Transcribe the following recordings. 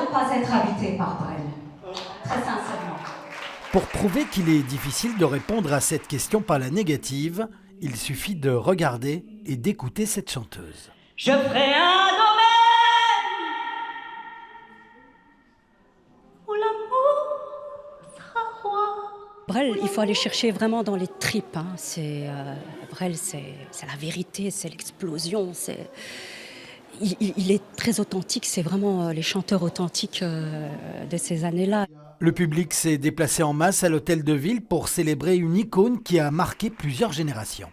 ne pas être habité par Brel. Très sincèrement. Pour prouver qu'il est difficile de répondre à cette question par la négative, il suffit de regarder et d'écouter cette chanteuse. Je ferai un domaine où l'amour sera roi. Brel, il faut aller chercher vraiment dans les tripes. Hein. Brel, c'est la vérité, c'est l'explosion. Il est très authentique, c'est vraiment les chanteurs authentiques de ces années-là. Le public s'est déplacé en masse à l'hôtel de ville pour célébrer une icône qui a marqué plusieurs générations.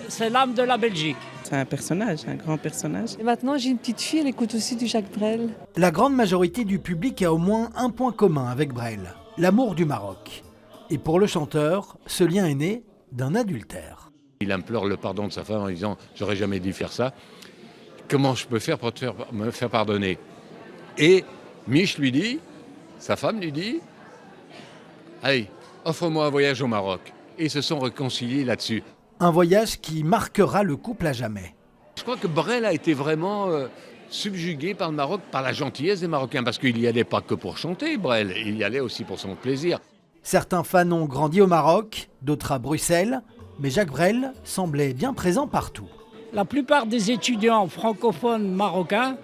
C'est l'âme de la Belgique. C'est un personnage, un grand personnage. Et maintenant, j'ai une petite fille, elle écoute aussi du Jacques Brel. La grande majorité du public a au moins un point commun avec Brel, l'amour du Maroc. Et pour le chanteur, ce lien est né d'un adultère. Il implore le pardon de sa femme en disant « j'aurais jamais dû faire ça. Comment je peux faire pour me faire pardonner ?» Et Mich lui dit, sa femme lui dit « allez, offre-moi un voyage au Maroc ». Et ils se sont réconciliés là-dessus. Un voyage qui marquera le couple à jamais. Je crois que Brel a été vraiment subjugué par le Maroc, par la gentillesse des Marocains, parce qu'il n'y allait pas que pour chanter, Brel, il y allait aussi pour son plaisir. Certains fans ont grandi au Maroc, d'autres à Bruxelles, mais Jacques Brel semblait bien présent partout. La plupart des étudiants francophones marocains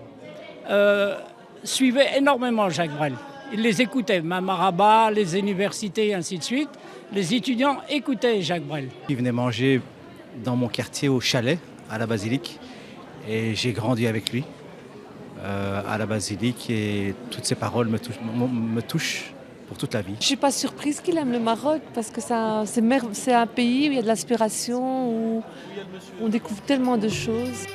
suivaient énormément Jacques Brel. Ils les écoutaient, même à Rabat, les universités et ainsi de suite. Les étudiants écoutaient Jacques Brel. Il venait manger dans mon quartier au chalet, à la Basilique. Et j'ai grandi avec lui à la Basilique. Et toutes ses paroles me touchent pour toute la vie. Je ne suis pas surprise qu'il aime le Maroc parce que c'est un pays où il y a de l'inspiration, où on découvre tellement de choses.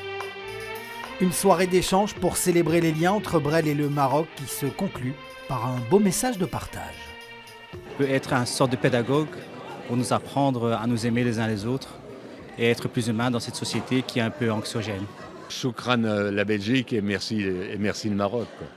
Une soirée d'échange pour célébrer les liens entre Brel et le Maroc qui se conclut par un beau message de partage. Peut être une sorte de pédagogue pour nous apprendre à nous aimer les uns les autres et être plus humains dans cette société qui est un peu anxiogène. Choukran la Belgique et merci le Maroc, quoi.